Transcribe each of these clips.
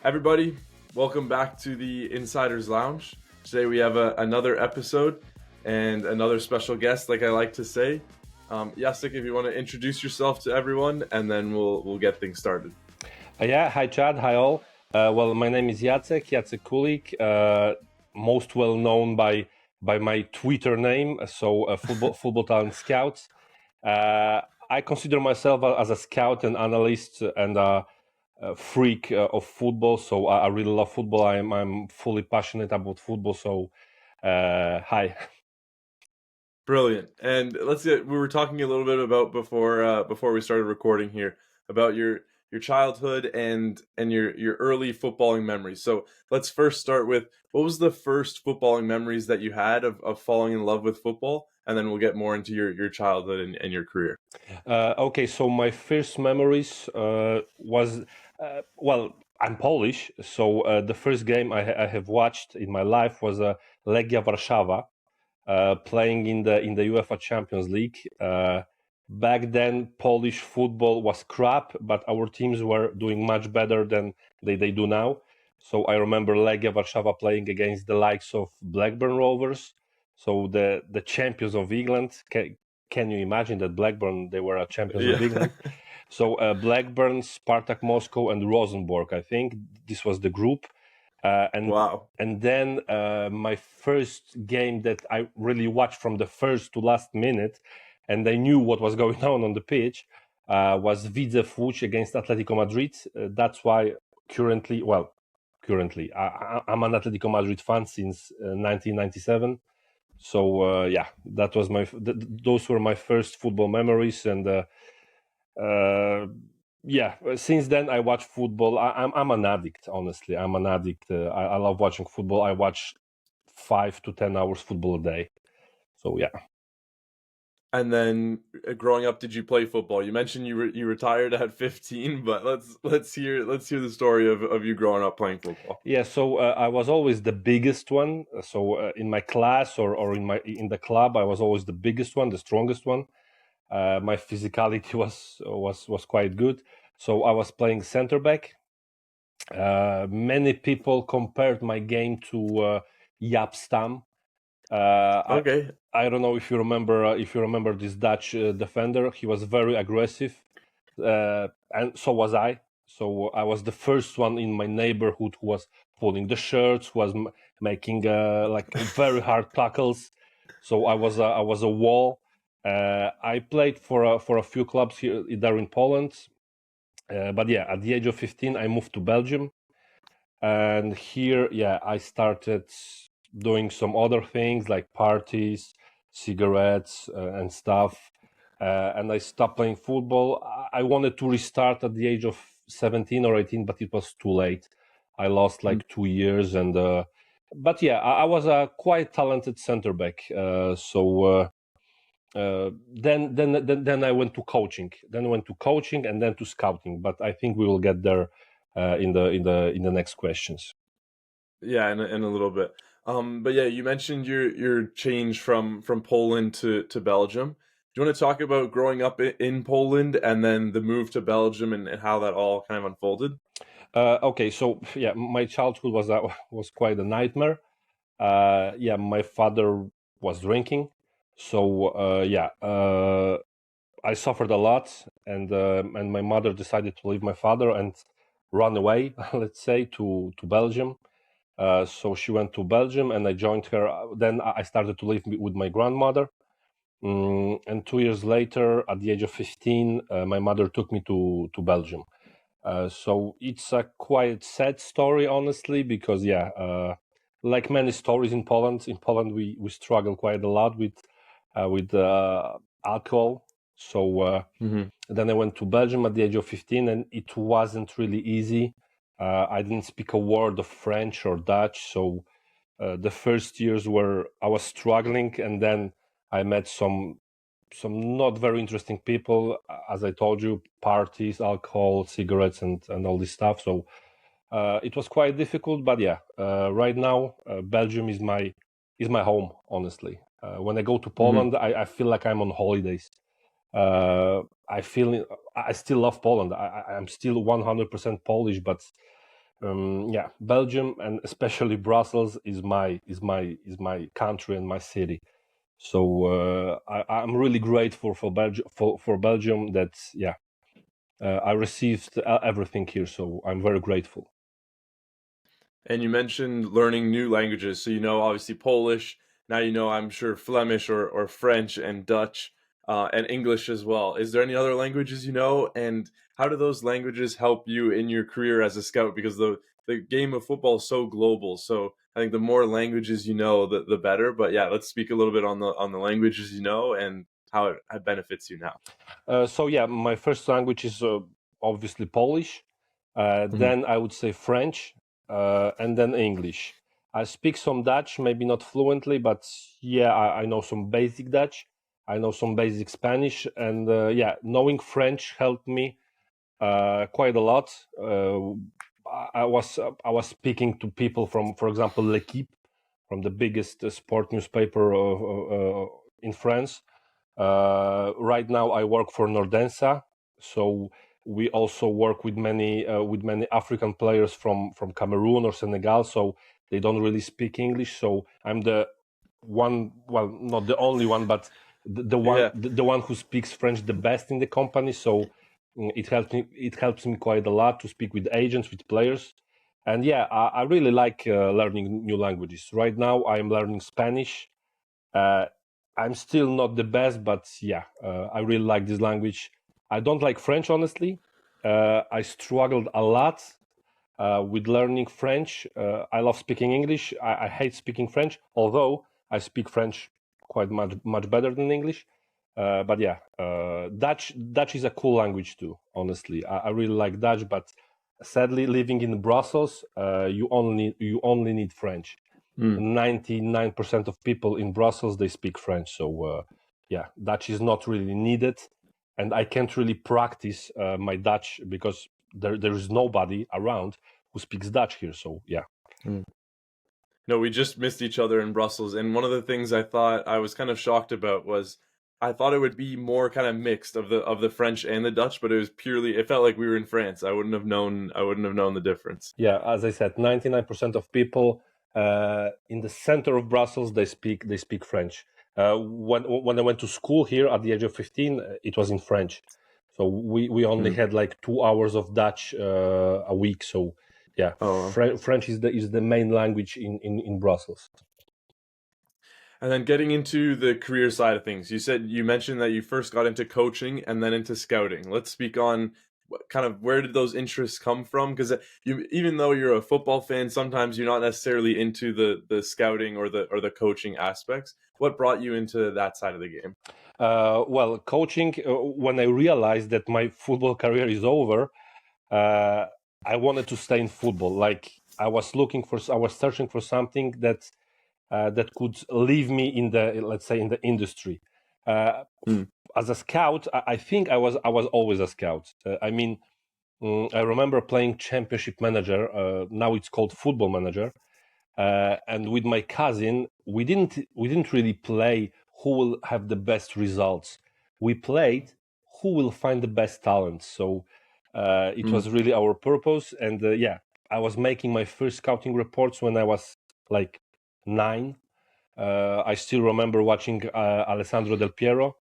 Everybody, welcome back to the Insiders Lounge. Today we have another episode and another special guest, like I like to say. Jacek, if you want to introduce yourself to everyone, and then we'll get things started. Hi Chad, hi all. My name is Jacek Kulig, most well known by my Twitter name, so Football Talent Scout. I consider myself as a scout and analyst and a freak of football, so I really love football. I'm fully passionate about football, so hi. Brilliant. And we were talking a little bit about before we started recording here about your childhood and your early footballing memories. So let's first start with, what was the first footballing memories that you had of falling in love with football? And then we'll get more into your childhood and your career. Okay, so my first memories was, I'm Polish, so the first game I have watched in my life was Legia Warszawa, playing in the UEFA Champions League. Back then, Polish football was crap, but our teams were doing much better than they do now. So I remember Legia Warszawa playing against the likes of Blackburn Rovers, so the champions of England. Can you imagine that Blackburn, they were a champions of England? So Blackburn, Spartak Moscow, and Rosenborg, I think this was the group. Wow. And then my first game that I really watched from the first to last minute, and I knew what was going on the pitch, was Widzew Łódź against Atletico Madrid. That's why currently, I'm an Atletico Madrid fan since 1997. So that was those were my first football memories, and since then I watch football. I'm an addict, honestly. I'm an addict. I love watching football. I watch 5 to 10 hours football a day. So yeah. And then growing up, did you play football? You mentioned you retired at 15, but let's hear the story of you growing up playing football. Yeah, so I was always the biggest one. So in my class or in the club, I was always the biggest one, the strongest one. My physicality was quite good. So I was playing center back. Many people compared my game to Jaap Stam. Okay. I don't know if you remember this Dutch defender. He was very aggressive, and so was I. So I was the first one in my neighborhood who was pulling the shirts, was making like very hard tackles. So I was a wall. I played for a few clubs here there in Poland, but yeah, at the age of 15, I moved to Belgium, and here, I started doing some other things like parties, cigarettes, and stuff. And I stopped playing football. I wanted to restart at the age of 17 or 18, but it was too late. I lost like 2 years, and but yeah, I was a quite talented center back. Then I went to coaching. Then I went to coaching, and then to scouting. But I think we will get there in the next questions. Yeah, in a little bit. But yeah, you mentioned your change from Poland to Belgium. Do you want to talk about growing up in Poland and then the move to Belgium and how that all kind of unfolded? Okay, so yeah, my childhood was quite a nightmare. My father was drinking, so I suffered a lot, and my mother decided to leave my father and run away, let's say, to Belgium. So she went to Belgium, and I joined her. Then I started to live with my grandmother. And 2 years later, at the age of 15, my mother took me to Belgium. So it's a quite sad story, honestly, because like many stories in Poland, we struggle quite a lot with alcohol. So then I went to Belgium at the age of 15, and it wasn't really easy. I didn't speak a word of French or Dutch, so the first years were I was struggling, and then I met some not very interesting people. As I told you, parties, alcohol, cigarettes, and all this stuff. So it was quite difficult. But right now Belgium is my home. Honestly, when I go to Poland, I feel like I'm on holidays. I still love Poland. I'm still 100% Polish, but yeah, Belgium and especially Brussels is my country and my city. So I'm really grateful for Belgium for Belgium that yeah I received everything here. So I'm very grateful. And you mentioned learning new languages. So you know, obviously Polish. Now you know, I'm sure Flemish or French and Dutch and English as well. Is there any other languages you know? And how do those languages help you in your career as a scout? Because the game of football is so global. So I think the more languages you know, the better. But yeah, let's speak a little bit on the languages you know and how it benefits you now. So yeah, my first language is obviously Polish. Mhm. Then I would say French, and then English. I speak some Dutch, maybe not fluently, but yeah, I know some basic Dutch. I know some basic Spanish, and yeah, knowing French helped me quite a lot. I was speaking to people from, for example, L'Equipe, from the biggest sport newspaper in France. Right now, I work for Nordensa, so we also work with many African players from Cameroon or Senegal. So they don't really speak English. So I'm the one, well, not the only one, but Yeah. the one who speaks French the best in the company. So it helps me quite a lot to speak with agents, with players. And yeah, I really like learning new languages. Right now, I'm learning Spanish. uh, I'm still not the best, but yeah, I really like this language. I don't like French, honestly. I struggled a lot with learning French. I love speaking English. I hate speaking French, although I speak French quite much better than English. But yeah, Dutch is a cool language too. Honestly, I really like Dutch, but sadly, living in Brussels, you only need French. Mm. 99% of people in Brussels they speak French. So yeah, Dutch is not really needed, and I can't really practice my Dutch because there is nobody around who speaks Dutch here. So yeah. Mm. No, we just missed each other in Brussels, and one of the things I thought I was kind of shocked about was I thought it would be more kind of mixed of the French and the Dutch, but it was purely it felt like we were in France. I wouldn't have known the difference. Yeah, as I said, 99% of people in the center of Brussels they speak French. When I went to school here at the age of 15, it was in French. So we only Mm. had like 2 hours of Dutch a week. So yeah, Oh, well. French is the main language in Brussels. And then getting into the career side of things, you mentioned that you first got into coaching and then into scouting. Let's speak on kind of where did those interests come from? Because you, even though you're a football fan, sometimes you're not necessarily into the scouting or the coaching aspects. What brought you into that side of the game? Well, coaching. When I realized that my football career is over, uh, I wanted to stay in football. Like I was searching for something that could leave me in the, let's say, in the industry. Mm. As a scout, I think I was always a scout. I mean, I remember playing Championship Manager. Now it's called Football Manager. And with my cousin, we didn't really play who will have the best results. We played who will find the best talent. So it Mm. was really our purpose. And yeah, I was making my first scouting reports when I was like 9. I still remember watching Alessandro Del Piero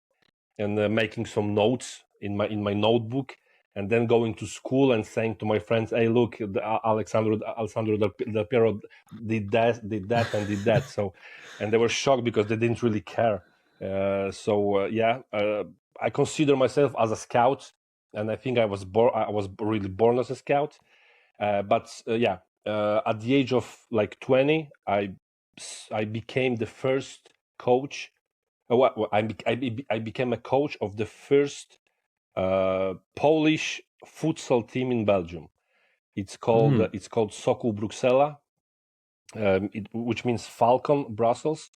and making some notes in my notebook, and then going to school and saying to my friends, "Hey, look, Alessandro Del Piero and did that." So, and they were shocked because they didn't really care. Yeah, I consider myself as a scout, and I think I was really born as a scout. Yeah, at the age of like 20, I became the first coach. I became a coach of the first Polish futsal team in Belgium. Mm. It's called Sokół Bruxelles, which means Falcon Brussels.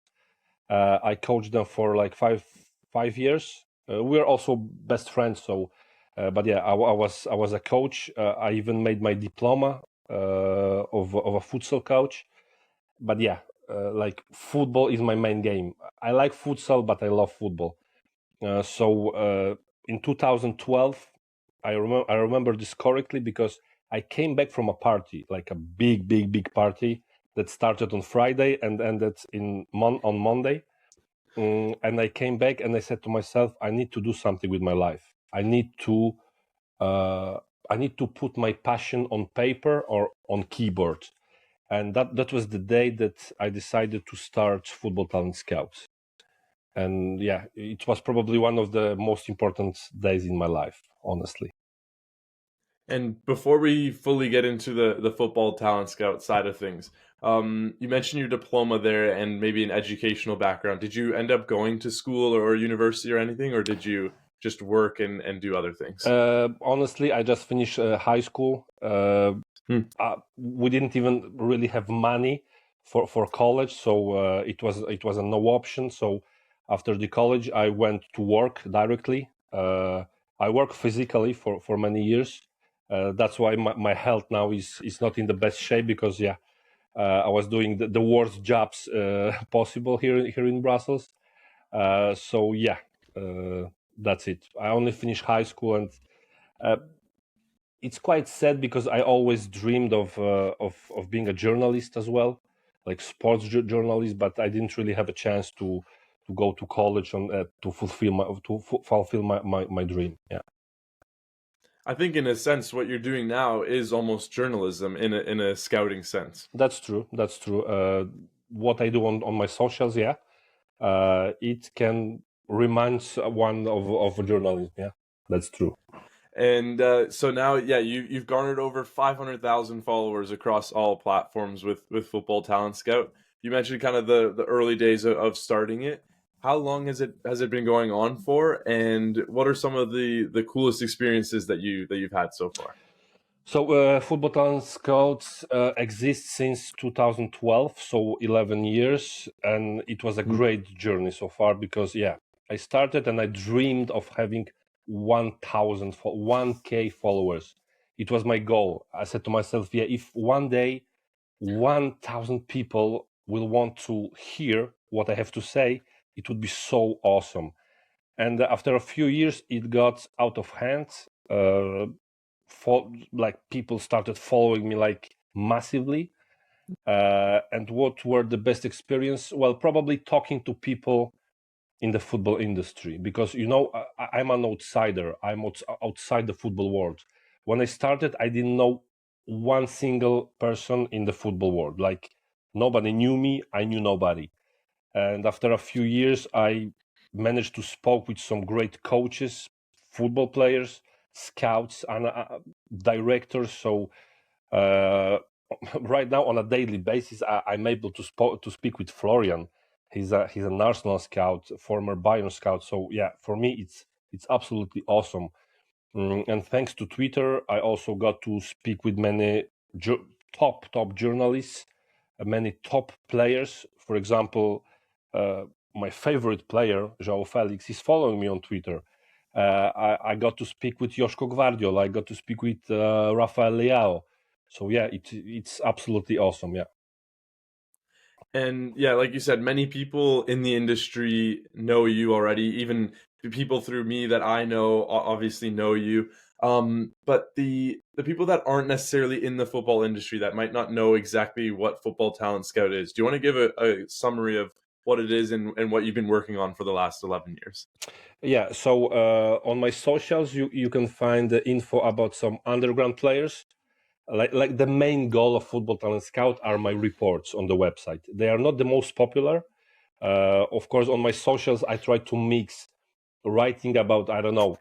I coached them for like five years. We're also best friends. So, but yeah, I was a coach. I even made my diploma of a futsal coach. But yeah, like football is my main game. I like futsal, but I love football. So in 2012, I remember this correctly because I came back from a party, like a big party that started on Friday and ended on Monday. And I came back and I said to myself, I need to do something with my life. Uh, I need to put my passion on paper or on keyboard. And that was the day that I decided to start Football Talent Scouts. And yeah, it was probably one of the most important days in my life, honestly. And before we fully get into the football talent scout side of things, you mentioned your diploma there and maybe an educational background. Did you end up going to school or university or anything, or did you just work and do other things? Honestly, I just finished high school. Hmm. We didn't even really have money for college, so it was a no option. So after the college, I went to work directly. I worked physically for many years. That's why my health now is not in the best shape because yeah, I was doing the worst jobs possible here in Brussels. So yeah, that's it. I only finished high school, and uh, it's quite sad because I always dreamed of being a journalist as well, like sports journalist. But I didn't really have a chance to go to college to fulfill my dream. Yeah, I think in a sense, what you're doing now is almost journalism in a scouting sense. that's true. That's true. What I do on my socials, yeah, it can remind one of journalism. Yeah, that's true. And so now, yeah, you've garnered over 500,000 followers across all platforms with Football Talent Scout. You mentioned kind of the early days of starting it. How long has it been going on for, and what are some of the coolest experiences that you've had so far? So, Football Talent Scouts exists since 2012, so 11 years, and it was a Mm. great journey so far because, yeah, I started and I dreamed of having 1K followers. It was my goal. I said to myself, yeah, if one day 1,000 people will want to hear what I have to say, it would be so awesome. And after a few years, it got out of hand. Like people started following me like massively. And what were the best experience? Well, probably talking to people in the football industry because I'm an outsider. I'm outside the football world. When I started, I didn't know one single person in the football world. Like nobody knew me. I knew nobody. And after a few years, I managed to spoke with some great coaches, football players, scouts, and directors. So uh, right now, on a daily basis, I'm able to speak with Florian. He's an Arsenal scout, former Bayern scout. So yeah, for me, it's absolutely awesome. And thanks to Twitter, I also got to speak with many top journalists, many top players. For example, uh, my favorite player, João Felix, is following me on Twitter. I got to speak with Joško Gvardiol. I got to speak with Rafael Leao. So yeah, it's absolutely awesome. Yeah. And yeah, like you said, many people in the industry know you already. Even the people through me that I know obviously know you. But the people that aren't necessarily in the football industry that might not know exactly what Football Talent Scout is, do you want to give a summary of what it is and what you've been working on for the last 11 years? Yeah, so on my socials, you can find the info about some underground players. Like the main goal of Football Talent Scout are my reports on the website. They are not the most popular. Of course, on my socials, I try to mix writing about, I don't know,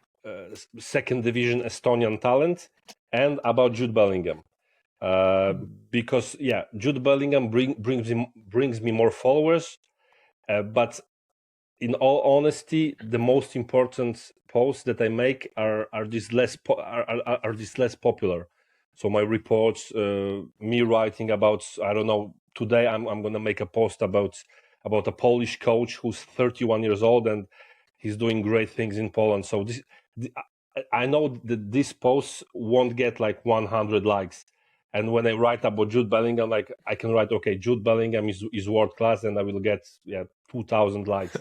second division Estonian talent and about Jude Bellingham. Uh, because yeah, Jude Bellingham brings me more followers, but in all honesty, the most important posts that I make are these less popular. So my reports, me writing about, I don't know. Today I'm gonna make a post about a Polish coach who's 31 years old and he's doing great things in Poland. So I know that this post won't get like 100 likes. And when I write about Jude Bellingham, like I can write, okay, Jude Bellingham is world class, and I will get 2,000 likes.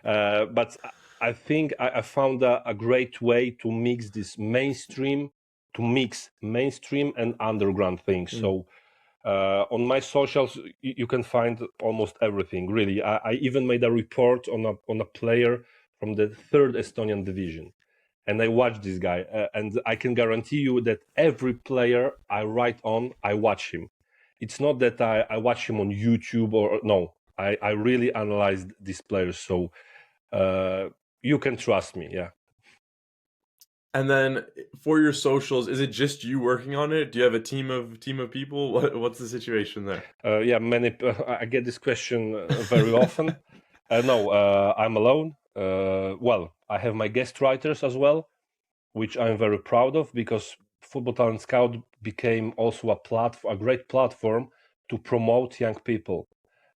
But I think I found a great way to mix this mainstream to mix mainstream and underground things. So on my socials, you can find almost everything. Really, I even made a report on a player from the third Estonian division, and I watched this guy, and I can guarantee you that every player I write on, I watch him. It's not that I watch him on YouTube or no. I really analyzed these players, so you can trust me. Yeah. And then for your socials, is it just you working on it? Do you have a team of people? What's the situation there? Yeah, many. I get this question very often. No, I'm alone. Well, I have my guest writers as well, which I'm very proud of because Football Talent Scout became also a great platform to promote young people.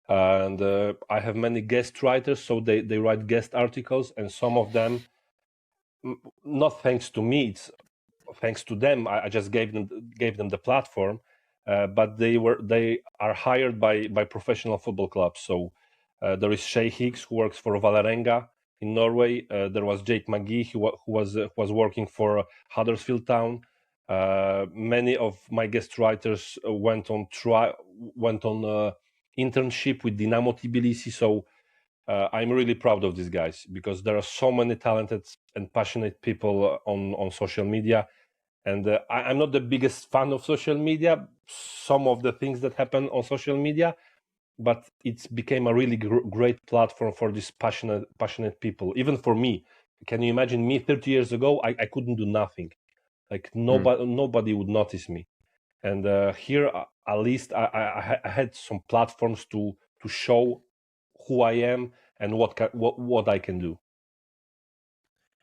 And I have many guest writers, so they write guest articles, and some of them, not thanks to me, it's thanks to them. I just gave them the platform, but they are hired by professional football clubs. So there is Shay Hicks who works for Valerenga in Norway. There was Jake McGee who was working for Huddersfield Town. Many of my guest writers went on internship with Dinamo Tbilisi. So I'm really proud of these guys because there are so many talented and passionate people on social media. And I'm not the biggest fan of social media, some of the things that happen on social media, but it's became a really great platform for these passionate people. Even for me, can you imagine me 30 years ago? I couldn't do nothing. Like nobody would notice me. And here, at least, I had some platforms to show who I am and what I can do.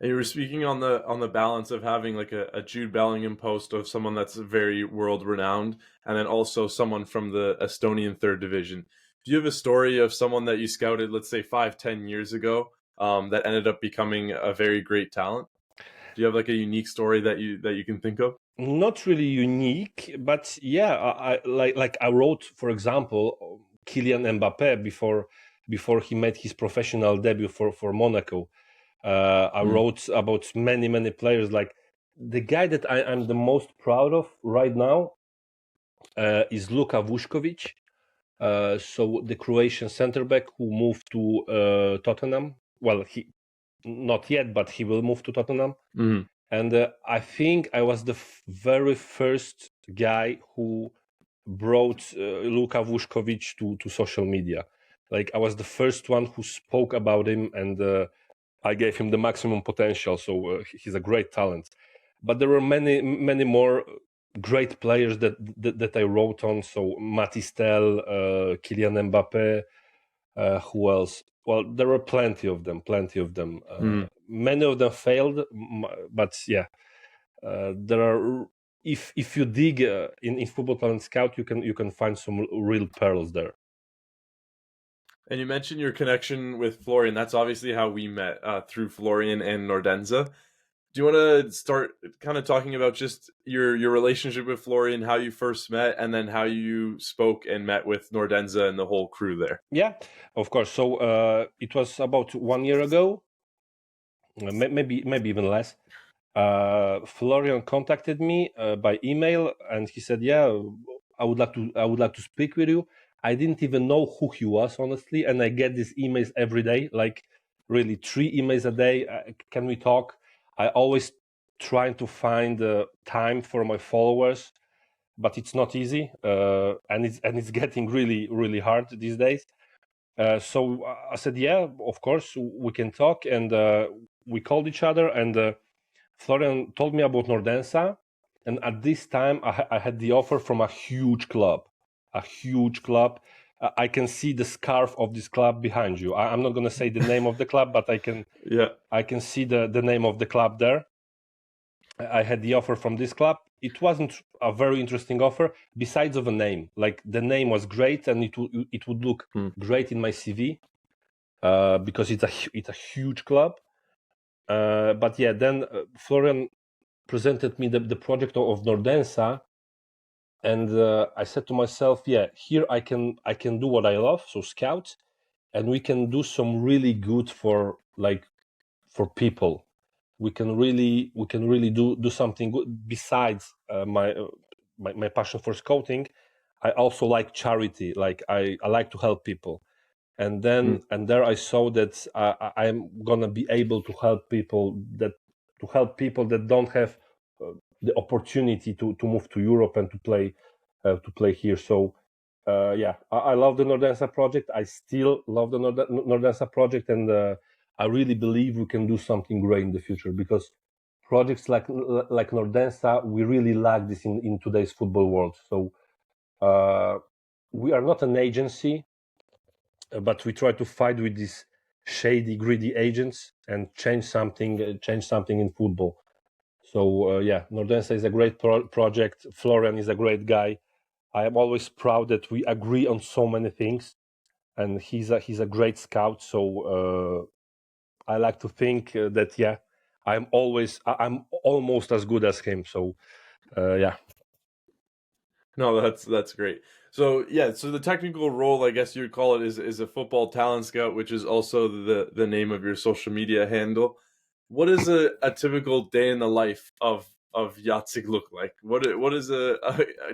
And you were speaking on the balance of having like a Jude Bellingham post of someone that's very world renowned, and then also someone from the Estonian third division. Do you have a story of someone that you scouted, let's say 5-10 years ago, that ended up becoming a very great talent? Do you have like a unique story that you can think of? Not really unique, but yeah, like I wrote, for example, Kylian Mbappe before he made his professional debut for Monaco. I Mm. wrote about many players. Like the guy that I'm the most proud of right now is Luka Vuskovic. So the Croatian center back who moved to Tottenham. Well, he not yet, but he will move to Tottenham. Mm. And I think I was the very first guy who brought Luka Vuskovic to social media. Like I was the first one who spoke about him, and I gave him the maximum potential. So he's a great talent. But there were many more great players that I wrote on. So Matistel, Kylian Mbappe, who else? Well, there were plenty of them. Mm. Many of them failed, but yeah, there are. If you dig in Football Talent Scout, you can find some real pearls there. And you mentioned your connection with Florian. That's obviously how we met, through Florian and Nordenza. Do you want to start kind of talking about just your relationship with Florian, how you first met, and then how you spoke and met with Nordenza and the whole crew there? Yeah, of course. So it was about 1 year ago, maybe even less. Florian contacted me by email, and he said, "Yeah, I would like to speak with you." I didn't even know who he was, honestly, and I get these emails every day, like really 3 emails a day. Can we talk? I always trying to find time for my followers, but it's not easy, and it's getting really hard these days. So I said, "Yeah, of course we can talk," and we called each other, and Florian told me about Nordensa, and at this time I had the offer from a huge club, a huge club. I can see the scarf of this club behind you. I'm not going to say the name of the club, but I can Yeah. I can see the name of the club there. I had the offer from this club. It wasn't a very interesting offer, besides of a name. Like the name was great, and it would look Mm. great in my CV because it's a huge club. But yeah, then Florian presented me the project of Nordensa, and I said to myself, yeah, here I can do what I love, so scout, and we can do some really good for people. we can really do something good besides my passion for scouting. I also like charity. Like I like to help people, and Mm. there I saw that I'm gonna be able to help people that don't have the opportunity to move to Europe and to play here. So yeah, I love the Nordensa project. I still love the Nordensa project, and I really believe we can do something great in the future, because projects like Nordensa, we really lack this in today's football world. So we are not an agency, but we try to fight with these shady, greedy agents and change something in football. So yeah, Nordensa is a great project. Florian is a great guy. I am always proud that we agree on so many things, and he's a great scout. So I like to think that yeah, I'm almost as good as him. So yeah. No, that's great. So yeah, so the technical role, I guess you'd call it, is a football talent scout, which is also the name of your social media handle. What is a typical day in the life of Jacek look like? What is a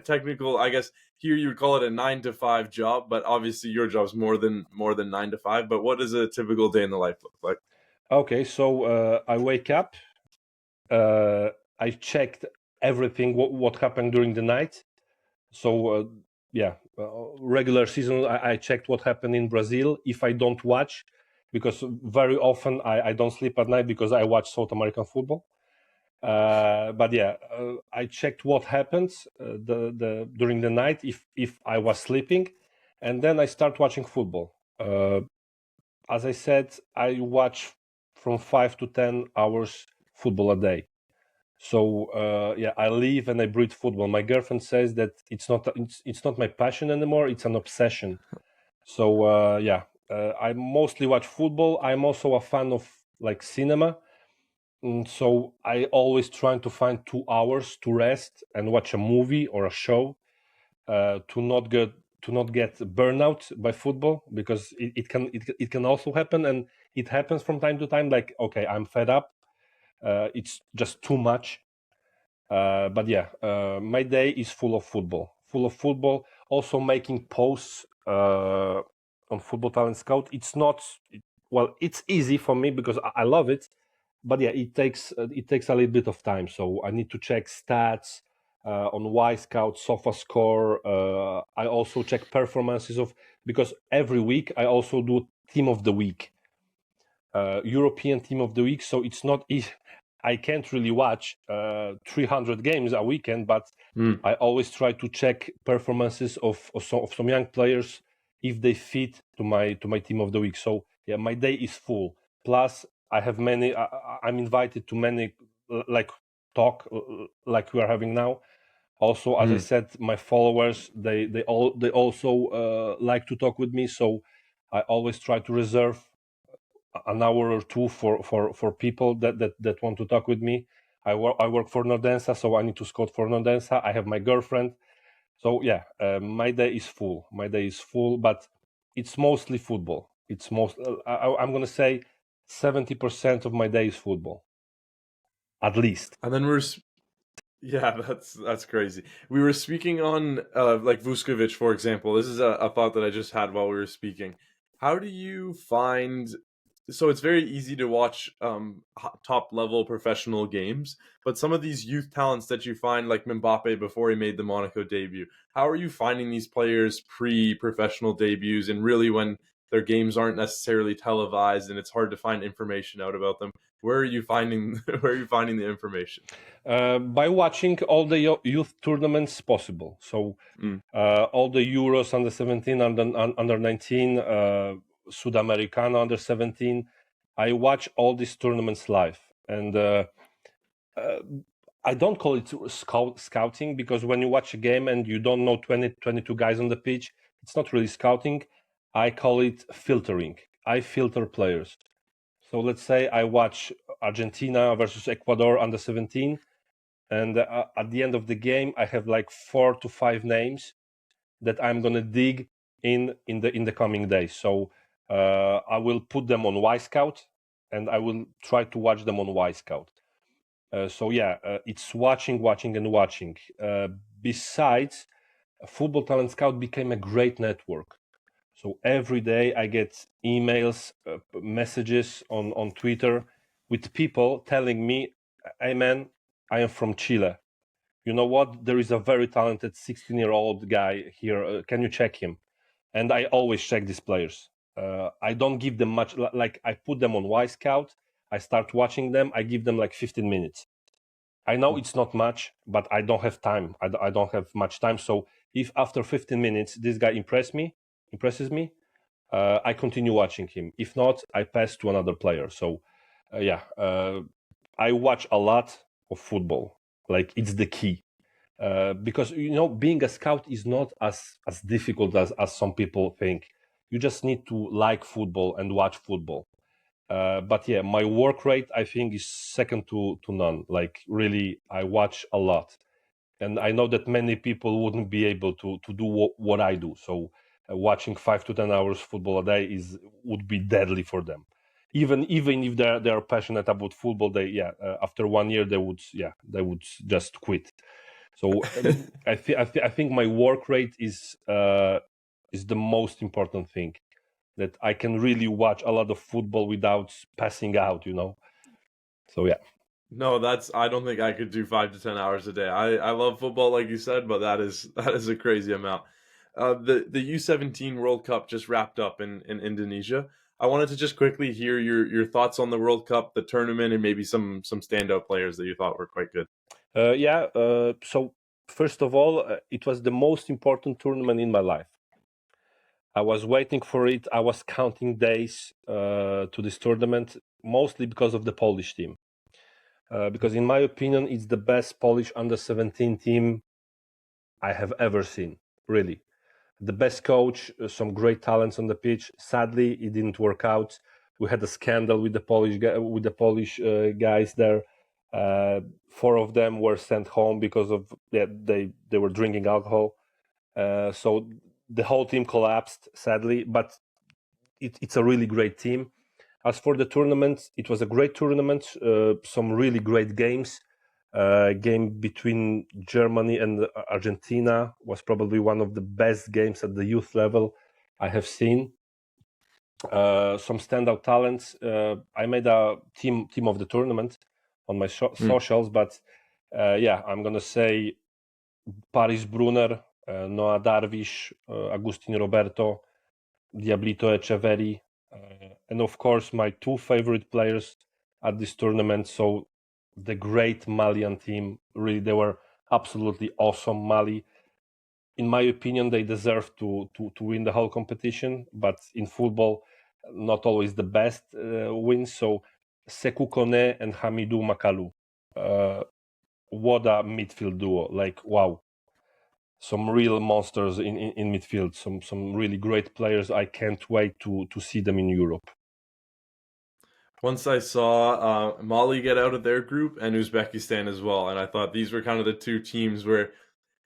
technical? I guess here you would call it a 9 to 5 job, but obviously your job's more than 9 to 5. But what does a typical day in the life look like? Okay, so I wake up. I checked everything what happened during the night. So yeah, regular season. I checked what happened in Brazil. If I don't watch, because very often I don't sleep at night because I watch South American football. But yeah, I checked what happened the during the night if I was sleeping, and then I start watching football. As I said, I watch from 5 to 10 hours football a day. So yeah, I live and I breathe football. My girlfriend says that it's not my passion anymore; it's an obsession. So yeah, I mostly watch football. I'm also a fan of like cinema. So I always try to find 2 hours to rest and watch a movie or a show, to not get burnout by football, because it can also happen, and it happens from time to time. Like, okay, I'm fed up. It's just too much. But yeah, my day is full of football. Full of football. Also making posts on Football Talent Scout. It's not well. It's easy for me because I love it, but yeah, it takes a little bit of time. So I need to check stats on Y Scout, SofaScore. I also check performances of, because every week I also do Team of the Week, European Team of the Week. So it's not easy. I can't really watch 300 games a weekend, but Mm. I always try to check performances of some young players if they fit to my Team of the Week. So yeah, my day is full. Plus, I have many. I'm invited to many like talk like we are having now. Also, as I Mm. said, my followers they also like to talk with me. So I always try to reserve an hour or two for people that want to talk with me. I work for Nordensa, so I need to scout for Nordensa. I have my girlfriend, so yeah, my day is full. My day is full, but it's mostly football. I'm gonna say 70% of my day is football, at least. And then yeah, that's crazy. We were speaking on like Vuskovic, for example. This is a thought that I just had while we were speaking. How do you find? So it's very easy to watch top level professional games, but some of these youth talents that you find, like Mbappe before he made the Monaco debut, how are you finding these players pre-professional debuts, and really when their games aren't necessarily televised and it's hard to find information out about them? Where are you finding where are you finding the information? By watching all the youth tournaments possible. So Mm. all the Euros under 17, under 19, Sudamericana under 17. I watch all these tournaments live, and uh, I don't call it scouting, because when you watch a game and you don't know 20, 22 guys on the pitch, it's not really scouting. I call it filtering. I filter players. So let's say I watch Argentina versus Ecuador under 17, and at the end of the game, I have like 4 to 5 names that I'm gonna dig in the coming days. So I will put them on Y Scout, and I will try to watch them on Y Scout. So yeah, it's watching, and watching. Besides, Football Talent Scout became a great network. So every day I get emails, messages on Twitter with people telling me, "Hey man, I am from Chile. You know what? There is a very talented 16-year-old guy here. Can you check him?" And I always check these players. I don't give them much. Like I put them on Y Scout. I start watching them. I give them like 15 minutes. I know it's not much, but I don't have time. I don't have much time. So if after 15 minutes this guy impresses me, I continue watching him. If not, I pass to another player. So yeah, I watch a lot of football. Like it's the key. Because being a scout is not as difficult as some people think. You just need to like football and watch football. But yeah, my work rate I think is second to none. Like really, I watch a lot, and I know that many people wouldn't be able to do what I do. So watching 5 to 10 hours football a day would be deadly for them. Even if they're passionate about football, after 1 year they would just quit. So I think my work rate is the most important thing, that I can really watch a lot of football without passing out. So yeah. No, I don't think I could do 5 to 10 hours a day. I love football, like you said, but that is a crazy amount. The U17 World Cup just wrapped up in Indonesia. I wanted to just quickly hear your thoughts on the World Cup, the tournament, and maybe some standout players that you thought were quite good. So first of all, it was the most important tournament in my life. I was waiting for it. I was counting days to this tournament, mostly because of the Polish team. Because in my opinion, it's the best Polish under-17 team I have ever seen. Really, the best coach, some great talents on the pitch. Sadly, it didn't work out. We had a scandal with the Polish guys there. Four of them were sent home because of they were drinking alcohol. So the whole team collapsed, sadly. But it's a really great team. As for the tournament, it was a great tournament. Some really great games. Game between Germany and Argentina was probably one of the best games at the youth level I have seen. Some standout talents. I made a team of the tournament on my socials, but I'm gonna say Paris Brunner, Noah Darvish, Agustin Roberto, Diablito Echeverri, and of course my two favorite players at this tournament. So the great Malian team, really, they were absolutely awesome. Mali, in my opinion, they deserve to win the whole competition, but in football, not always the best wins. So Sekou Kone and Hamidou Makalu, what a midfield duo! Like wow, some real monsters in midfield, some really great players. I can't wait to see them in Europe. Once I saw Mali get out of their group and Uzbekistan as well, and I thought these were kind of the two teams where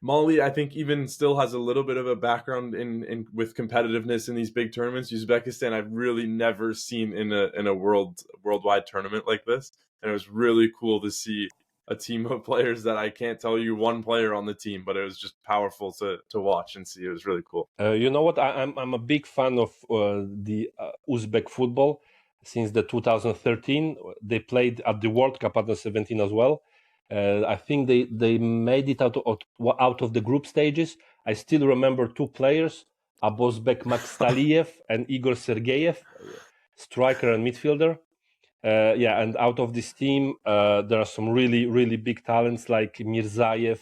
Mali, I think, even still has a little bit of a background in with competitiveness in these big tournaments. Uzbekistan, I've really never seen in a worldwide tournament like this, and it was really cool to see a team of players that I can't tell you one player on the team, but it was just powerful to watch and see. It was really cool. You know what? I'm a big fan of the Uzbek football since the 2013. They played at the World Cup under 17 as well. I think they made it out of the group stages. I still remember two players, Abosbek Makstaliev and Igor Sergeyev, striker and midfielder. And out of this team, there are some really, really big talents like Mirzaev,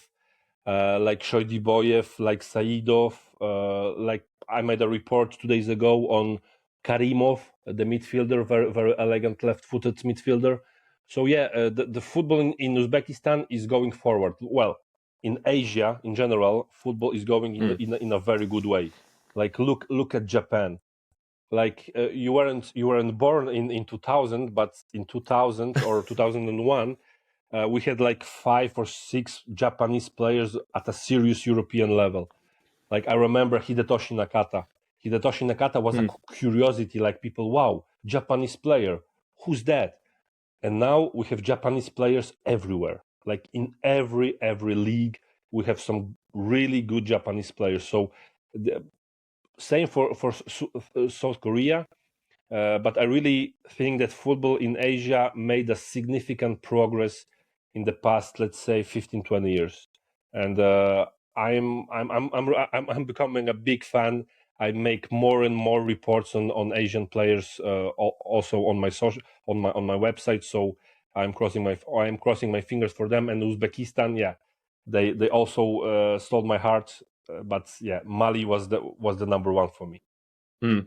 like Shoidiboyev, like Saidov. Like I made a report 2 days ago on Karimov, the midfielder, very, very elegant left-footed midfielder. So the football in Uzbekistan is going forward. Well, in Asia in general, football is going in a very good way. Like look at Japan. Like you weren't born in 2000, but in 2000 or 2001, we had like 5 or 6 Japanese players at a serious European level. Like I remember Hidetoshi Nakata. Hidetoshi Nakata was a curiosity. Like people, wow, Japanese player, who's that? And now we have Japanese players everywhere. Like in every league, we have some really good Japanese players. So the, same for South Korea. But I really think that football in Asia made a significant progress in the past, let's say, 15, 20 years. And I'm becoming a big fan. I make more and more reports on Asian players, also on my social on my website. So I'm crossing my fingers for them. And Uzbekistan, yeah, they also stole my heart. But yeah, Mali was the number one for me. Hmm.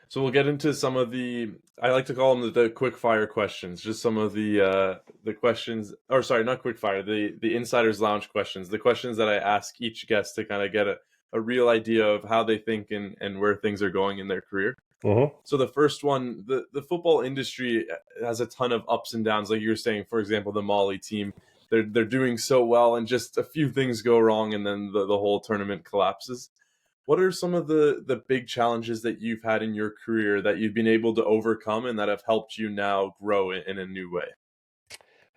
So we'll get into some of the, I like to call them the quick fire questions, just some of the questions, or sorry, not quick fire, the insider's lounge questions, the questions that I ask each guest to kind of get a real idea of how they think and where things are going in their career. Mm-hmm. So the first one, the football industry has a ton of ups and downs. Like you were saying, for example, the Mali team, they're doing so well, and just a few things go wrong, and then the whole tournament collapses. What are some of the big challenges that you've had in your career that you've been able to overcome and that have helped you now grow in a new way?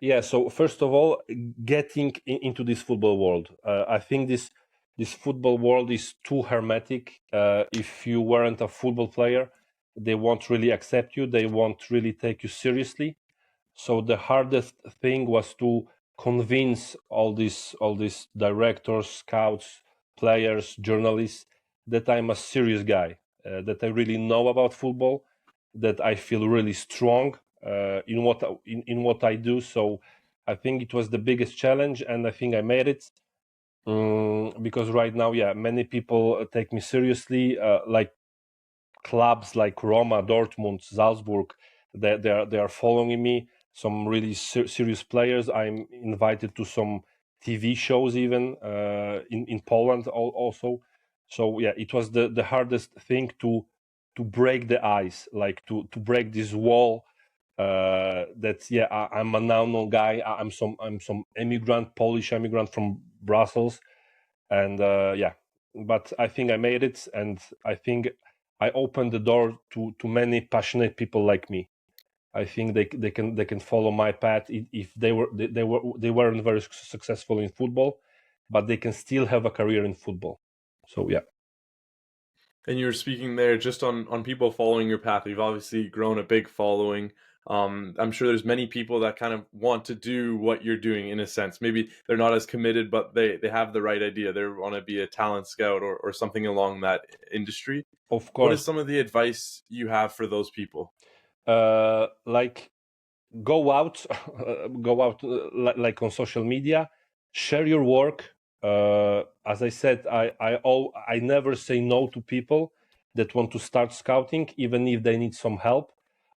Yeah. So first of all, getting into this football world, I think this football world is too hermetic. If you weren't a football player, they won't really accept you. They won't really take you seriously. So the hardest thing was to convince all these directors, scouts, players, journalists that I'm a serious guy, that I really know about football, that I feel really strong in what I do. So I think it was the biggest challenge, and I think I made it. Because right now, yeah, many people take me seriously, like clubs like Roma, Dortmund, Salzburg, they are following me. Some really serious players. I'm invited to some TV shows even in Poland also. So yeah, it was the hardest thing to break the ice, like to break this wall. That yeah, I'm a known guy. I'm some immigrant, Polish immigrant from Brussels, and yeah, but I think I made it, and I think I opened the door to many passionate people like me. I think they can follow my path if they weren't very successful in football, but they can still have a career in football. So yeah. And you were speaking there just on people following your path. You've obviously grown a big following. I'm sure there's many people that kind of want to do what you're doing in a sense. Maybe they're not as committed, but they have the right idea. They want to be a talent scout or something along that industry. Of What is course, some of the advice you have for those people? like go out, go out, like on social media, share your work. As I said, I never say no to people that want to start scouting, even if they need some help.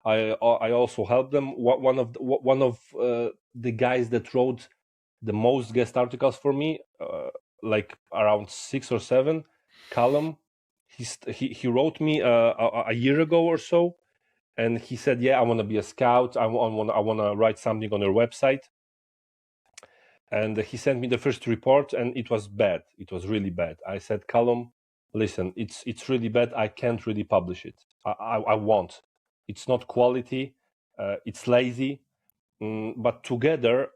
I also help them. One of the guys that wrote the most guest articles for me, like around 6 or 7, Callum. He wrote me a year ago or so, and he said, "Yeah, I want to be a scout. I want to write something on your website." And he sent me the first report, and it was bad. It was really bad. I said, "Callum, listen, it's really bad. I can't really publish it. I won't. It's not quality. It's lazy." But together,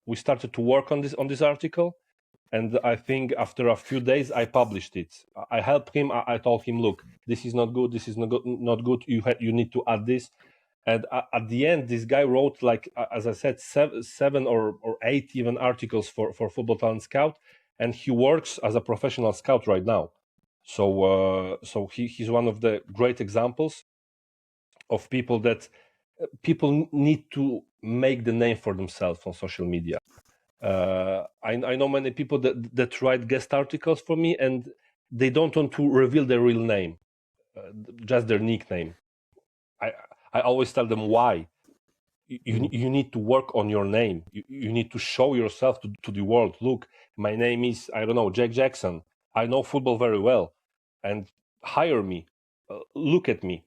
we started to work on this article, and I think after a few days I published it. I helped him. I told him, "Look, this is not good. This is not good. You need to add this." And at the end, this guy wrote, like, as I said, seven or 8 even articles for Football Talent Scout, and he works as a professional scout right now. So he's one of the great examples of people that people need to make the name for themselves on social media. I know many people that write guest articles for me, and they don't want to reveal their real name, just their nickname. I I always tell them why. You need to work on your name. You need to show yourself to the world. Look, my name is, I don't know, Jack Jackson. I know football very well, and hire me. Look at me.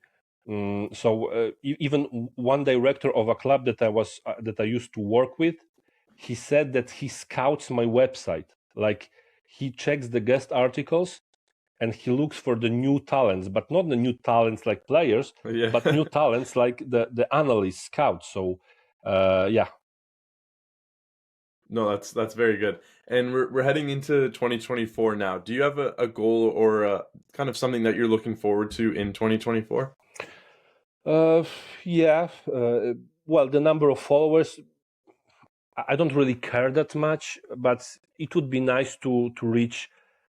Even one director of a club that I used to work with, he said that he scouts my website. Like, he checks the guest articles, and he looks for the new talents, but not the new talents like players, Yeah. but new talents like the analysts, scouts. So yeah. No, that's very good. And we're heading into 2024 now. Do you have a goal or kind of something that you're looking forward to in 2024? Yeah. Well, the number of followers, I don't really care that much, but it would be nice to reach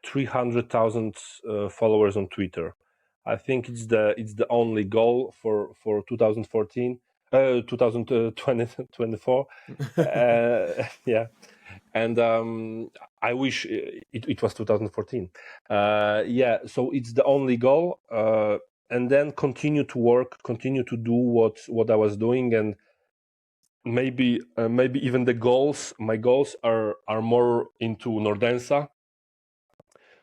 300,000 followers on Twitter. I think it's the only goal for 2014, 2024. Yeah, and I wish it was 2014. Yeah, so it's the only goal, and then continue to work, continue to do what I was doing, and maybe even my goals are more into Nordensa,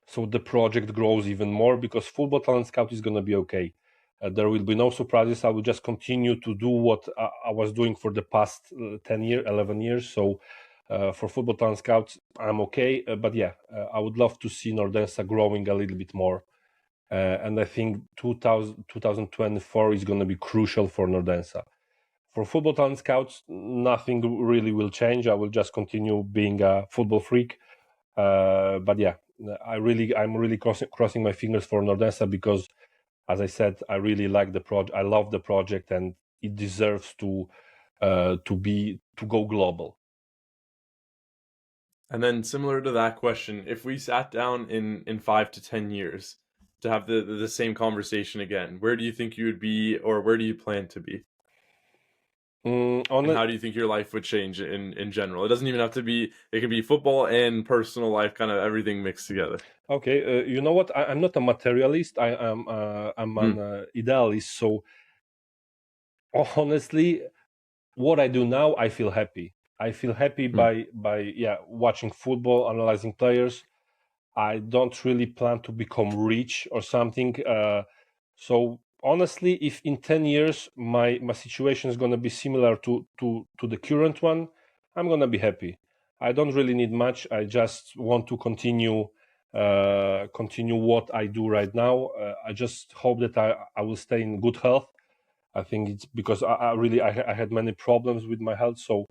so the project grows even more, because Football Talent Scout is going to be okay. There will be no surprises. I will just continue to do what I was doing for the past 11 years. So for Football Talent Scout, I'm okay. But yeah, I would love to see Nordensa growing a little bit more. And I think 2024 is going to be crucial for Nordensa. For Football Talent Scouts, nothing really will change. I will just continue being a football freak. But yeah, I'm really crossing my fingers for Nordensa, because, as I said, I really like the project. I love the project, and it deserves to go global. And then similar to that question, if we sat down in 5 to 10 years to have the same conversation again, where do you think you would be, or where do you plan to be? On And it, how do you think your life would change in general? It doesn't even have to be, it can be football and personal life, kind of everything mixed together. okay, you know what? I'm not a materialist. I'm Hmm. an idealist. So honestly, what I do now, I feel happy. I feel happy Hmm. by yeah, watching football, analyzing players. I don't really plan to become rich or something. So honestly, if in 10 years my situation is going to be similar to the current one, I'm going to be happy. I don't really need much. I just want to continue what I do right now. I just hope that I will stay in good health. I think it's because I had many problems with my health. So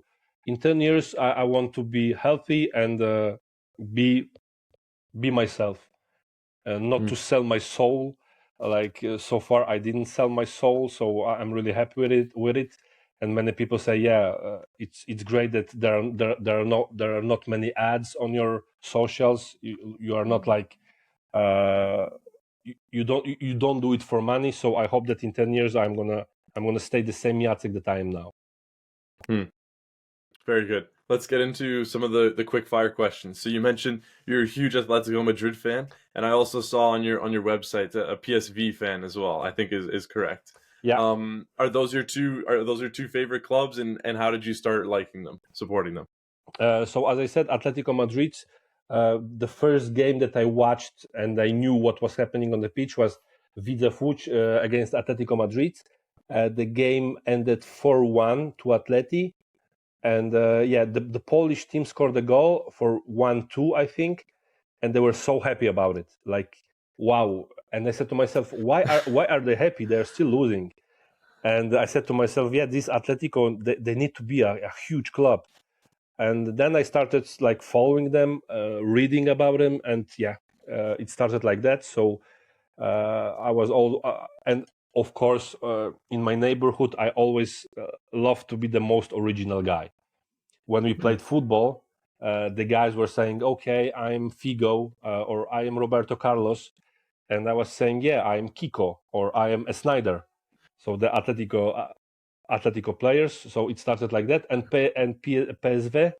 in 10 years, I want to be healthy and be be myself, and not Hmm. to sell my soul. Like so far, I didn't sell my soul, so I'm really happy with it. And many people say, yeah, it's great that there are not many ads on your socials. You are not like uh, you don't do it for money. So I hope that in 10 years I'm gonna stay the same Jacek that I am now. Hmm. Very good. Let's get into some of the quick fire questions. So you mentioned you're a huge Atletico Madrid fan, and I also saw on your website a PSV fan as well. I think is correct. Yeah. Are those your two favorite clubs, and how did you start liking them, supporting them? So as I said, Atletico Madrid. The first game that I watched and I knew what was happening on the pitch was Widzew Łódź against Atletico Madrid. The game ended 4-1 to Atleti, and yeah, the Polish team scored a goal for 1-2, I think, and they were so happy about it. Like, wow! And I said to myself, why are they happy? They're still losing. And I said to myself, yeah, this Atletico, they need to be a huge club. And then I started like following them, reading about them, and yeah, it started like that. So I was all and of course in my neighborhood I always loved to be the most original guy. When we Hmm. played football, the guys were saying, okay, I'm Figo, or I am Roberto Carlos, and I was saying, yeah, I am Kiko, or I am Snyder. So the Atletico players. So it started like that. And PSV,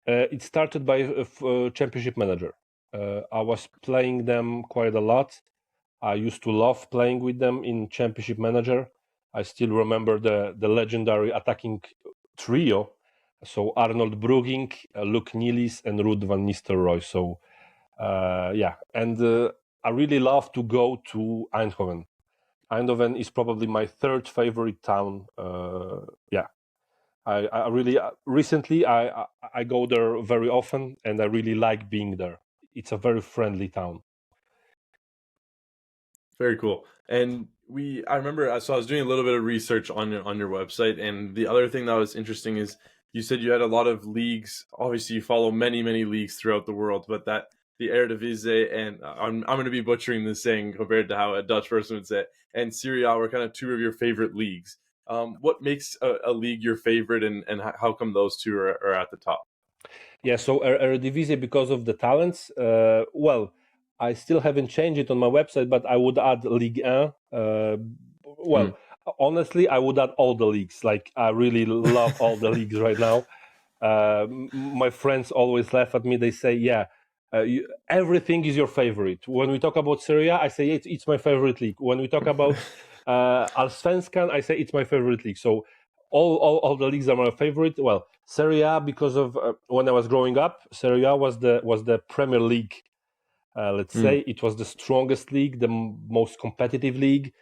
it started by Championship Manager. I was playing them quite a lot. I used to love playing with them in Championship Manager. I still remember the legendary attacking trio. So Arnold Brugging, Luke Nielis, and Ruud van Nistelrooy. So yeah, and I really love to go to Eindhoven. Eindhoven is probably my third favorite town. Yeah, I really recently I go there very often, and I really like being there. It's a very friendly town. Very cool. And I remember, so I was doing a little bit of research on your website, and the other thing that was interesting is you said you had a lot of leagues. Obviously, you follow many leagues throughout the world, but that the Eredivisie and I'm going to be butchering this saying compared to how a Dutch person would say it, and Serie A were kind of two of your favorite leagues. What makes a league your favorite, and how come those two are at the top? Yeah, so Eredivisie because of the talents. Well, I still haven't changed it on my website, but I would add Ligue 1. Mm. Well, honestly, I would add all the leagues. Like I really love all the leagues right now. My friends always laugh at me. They say, "Yeah, everything is your favorite." When we talk about Serie A, I say it's my favorite league. When we talk about Allsvenskan, I say it's my favorite league. So all the leagues are my favorite. Well, Serie A because of when I was growing up, Serie A was the Premier League. Let's Mm. say it was the strongest league, the most competitive league.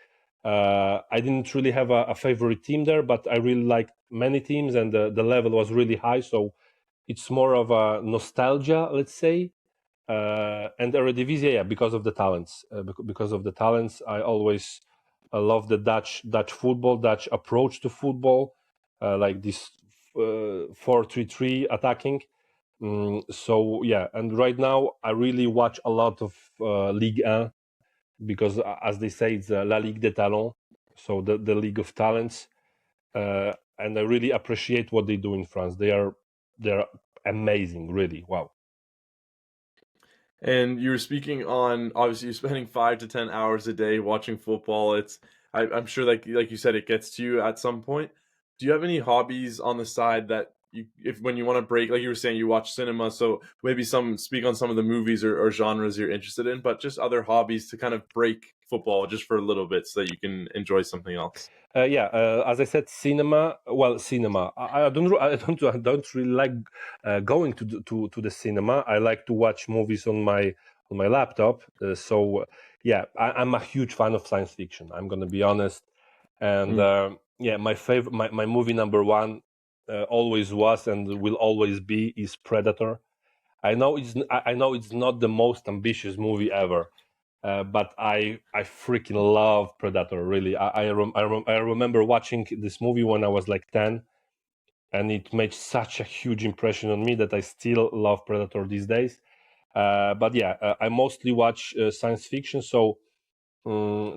I didn't really have a favorite team there, but I really liked many teams, and the level was really high. So it's more of a nostalgia, let's say. And Eredivisie, yeah, because of the talents. Because of the talents, I always love the Dutch football, Dutch approach to football, like this 4-3-3 attacking. So yeah, and right now I really watch a lot of Ligue 1 because, as they say, it's La Ligue des Talents, so the league of talents. And I really appreciate what they do in France. They're amazing, really. Wow. And you were speaking on obviously you're spending 5 to 10 hours a day watching football. I'm sure like you said it gets to you at some point. Do you have any hobbies on the side that you if when you want to break like you were saying you watch cinema, so maybe some speak on some of the movies or genres you're interested in, but just other hobbies to kind of break football just for a little bit so that you can enjoy something else. Yeah, as I said, cinema. Well, cinema. I don't really like going to the cinema. I like to watch movies on my laptop. Yeah, I'm a huge fan of science fiction. I'm gonna be honest, and Mm. yeah, my favorite, my movie number one always was and will always be is Predator. I know it's not the most ambitious movie ever, but I freaking love Predator. Really, I remember watching this movie when I was like 10, and it made such a huge impression on me that I still love Predator these days. But yeah, I mostly watch science fiction. So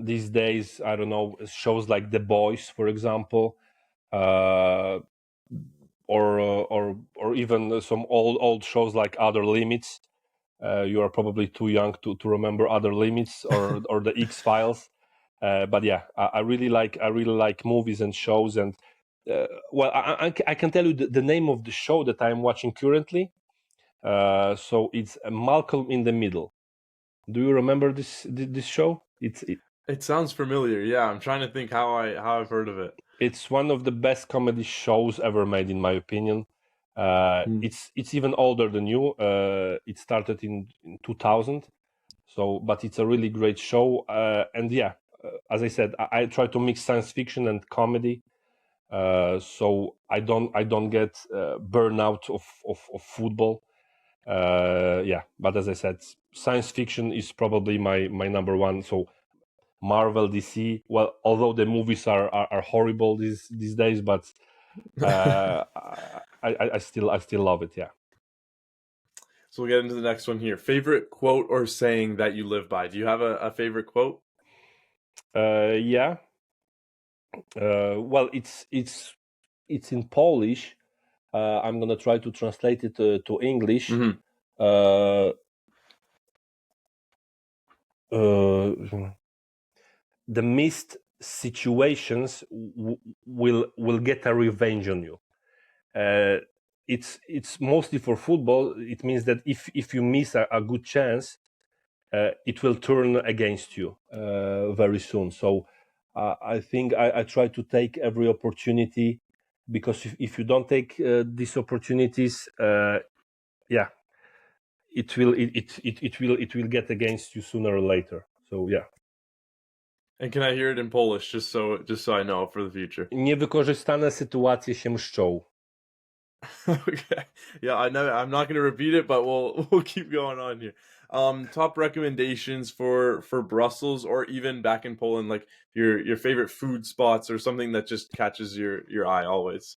these days, I don't know, shows like The Boys, for example, uh, or even some old shows like Other Limits. You are probably too young to remember Other Limits or the X Files. But yeah, I really like movies and shows. And well, I can tell you the name of the show that I'm watching currently. So it's Malcolm in the Middle. Do you remember this show? It sounds familiar. Yeah, I'm trying to think how I've heard of it. It's one of the best comedy shows ever made, in my opinion. Mm. It's even older than you. It started in 2000. So, but it's a really great show. And yeah, as I said, I try to mix science fiction and comedy. So I don't get burnout of football. Yeah, but as I said, science fiction is probably my number one. So Marvel, DC. Well, although the movies are horrible these days, but I still love it. Yeah. So we'll get into the next one here. Favorite quote or saying that you live by? Do you have a favorite quote? Yeah. Well, it's in Polish. I'm gonna try to translate it to English. Hmm. Uh, uh, the missed situations will get a revenge on you. Uh, it's mostly for football. It means that if you miss a good chance, it will turn against you very soon. So I think I try to take every opportunity, because if you don't take these opportunities, yeah, it will get against you sooner or later. So yeah. And can I hear it in Polish just so I know for the future? Niewykorzystane sytuacje się mszczą. Okay. Yeah, I know I'm not going to repeat it, but we'll we'll keep going on here. top recommendations for Brussels or even back in Poland, like your favorite food spots or something that just catches your eye always.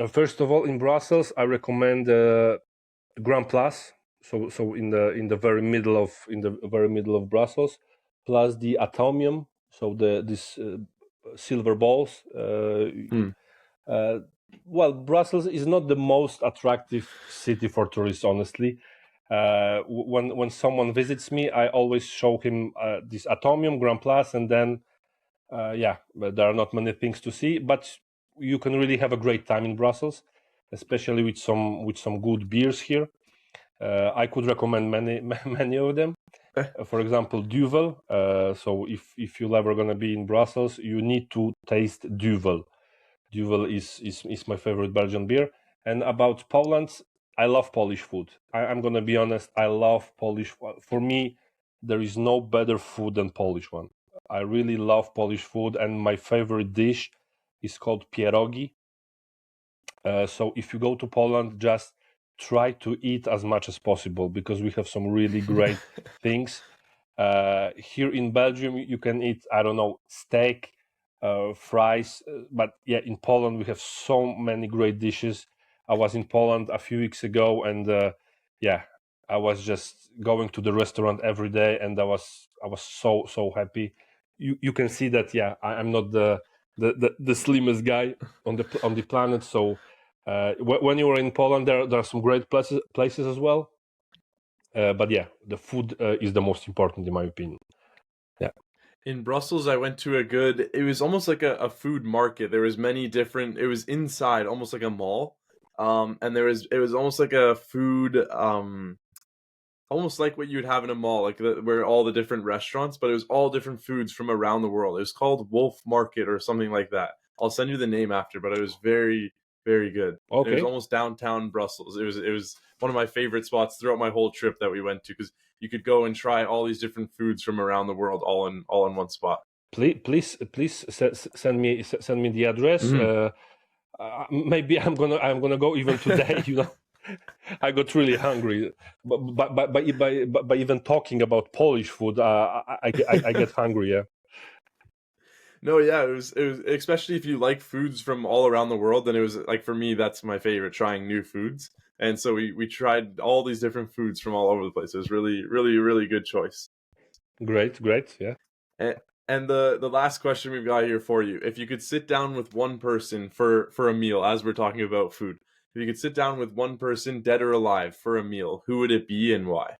First of all, in Brussels, I recommend Grand Place. So in the very middle of Brussels, plus the Atomium. So this silver balls. Hmm. Uh, well, Brussels is not the most attractive city for tourists, honestly. When someone visits me, I always show him this Atomium, Grand Place, and then yeah, but there are not many things to see, but you can really have a great time in Brussels, especially with some good beers here. I could recommend many many of them. For example, Duvel. So if you're ever gonna be in Brussels, you need to taste Duvel. Duvel is my favorite Belgian beer. And about Poland, I love Polish food. I'm gonna be honest. I love Polish. For me, there is no better food than Polish one. I really love Polish food, and my favorite dish is called pierogi. So if you go to Poland, just try to eat as much as possible because we have some really great things. Here in Belgium, you can eat, I don't know, steak, fries, but yeah, in Poland we have so many great dishes. I was in Poland a few weeks ago, and yeah, I was just going to the restaurant every day, and I was so happy. You can see that I'm not the slimmest guy on the planet, so when you are in Poland, there are some great places as well. But yeah, the food is the most important in my opinion. Yeah. In Brussels, I went to it was almost like a food market. There was many different, it was inside, almost like a mall. And it was almost like a food, almost like what you'd have in a mall, like where all the different restaurants, but it was all different foods from around the world. It was called Wolf Market or something like that. I'll send you the name after, but it was very, very good. It was Okay. almost downtown Brussels. It was one of my favorite spots throughout my whole trip that we went to because you could go and try all these different foods from around the world all in one spot. Send me the address. Mhm. Maybe I'm gonna go even today. I got really hungry, but by even talking about Polish food, I get hungry. Yeah. No, yeah, it was especially if you like foods from all around the world, then it was like for me that's my favorite, trying new foods. And so we tried all these different foods from all over the place. It was really really really good choice. Great, great. Yeah. And the last question we've got here for you. If you could sit down with one person for a meal as we're talking about food. If you could sit down with one person dead or alive for a meal, who would it be and why?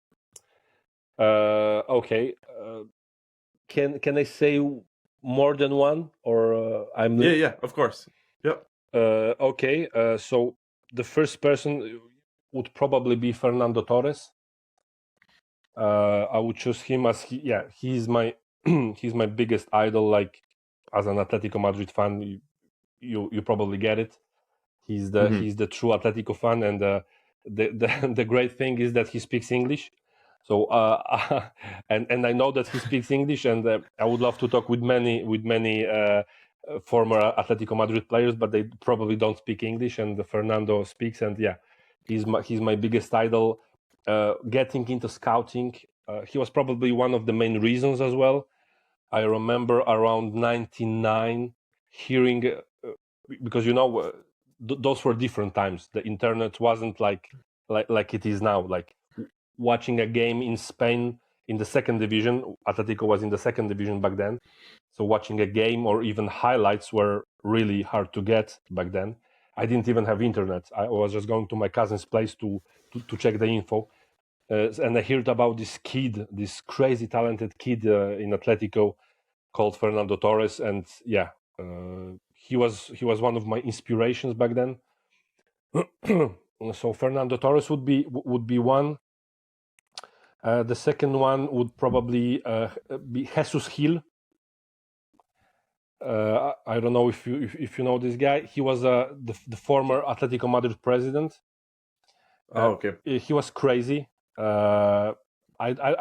Okay. Can I say more than one, or Yeah, yeah, of course. Yep. okay? So the first person would probably be Fernando Torres. I would choose him as he's my he's my biggest idol. Like as an Atletico Madrid fan, you probably get it. Hmm. He's the true Atletico fan, and the great thing is that he speaks English. So and I know that he speaks English, and I would love to talk with many former Atletico Madrid players, but they probably don't speak English, and Fernando speaks, and yeah, he's my biggest idol. Getting into scouting, he was probably one of the main reasons as well. I remember around 99 hearing because those were different times. The internet wasn't like it is now. Like watching a game in Spain in the second division, Atletico was in the second division back then. So watching a game or even highlights were really hard to get back then. I didn't even have internet. I was just going to my cousin's place to check the info. And I heard about this kid, this crazy talented kid in Atletico called Fernando Torres, and yeah, he was one of my inspirations back then. So Fernando Torres would be one. The second one would probably be Jesus Gil. I don't know if you know this guy. He was the former Atletico Madrid president. Oh, okay. He was crazy. I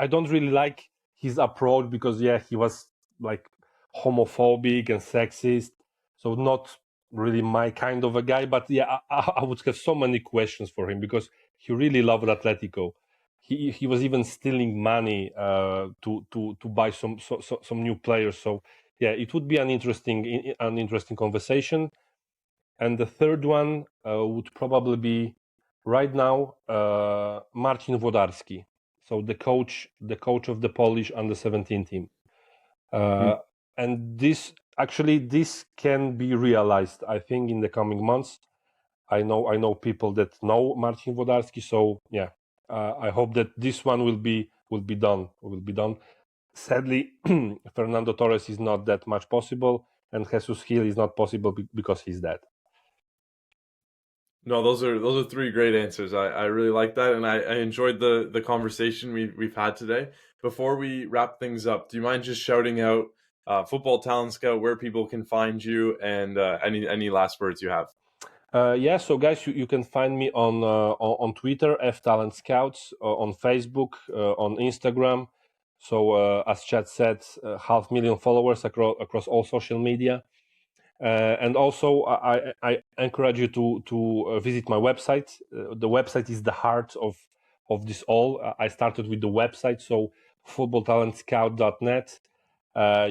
don't really like his approach because he was like homophobic and sexist, so not really my kind of a guy. But yeah, I would have so many questions for him because he really loved Atletico. he was even stealing money to buy some new players. So yeah, it would be an interesting conversation. And the third one would probably be right now Marcin Włodarski, so the coach of the Polish under-17 team. And this can be realized, I think, in the coming months. I know people that know Marcin Włodarski, so yeah, I hope that this one will be done. Sadly, Fernando Torres is not that much possible, and Jesus Gil is not possible because he's dead. No, those are three great answers. I really like that, and I enjoyed the conversation we've had today. Before we wrap things up, do you mind just shouting out Football Talent Scout, where people can find you, and any last words you have? Yeah, so guys, you can find me on Twitter, Talent Scouts, on Facebook, on Instagram. So as Chad said, 500,000 followers across all social media. And also, I encourage you to visit my website. The website is the heart of this all. I started with the website, so footballtalentscout.net.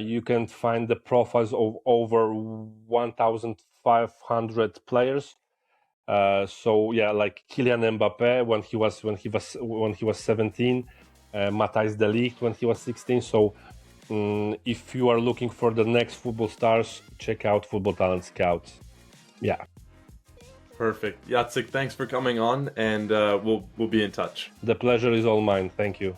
You can find the profiles of over 1,500 players. So yeah, like Kylian Mbappe when he was 17, Matthijs de Ligt when he was 16. So if you are looking for the next football stars, check out Football Talent Scout. Yeah. Perfect. Jacek, thanks for coming on, and we'll be in touch. The pleasure is all mine. Thank you.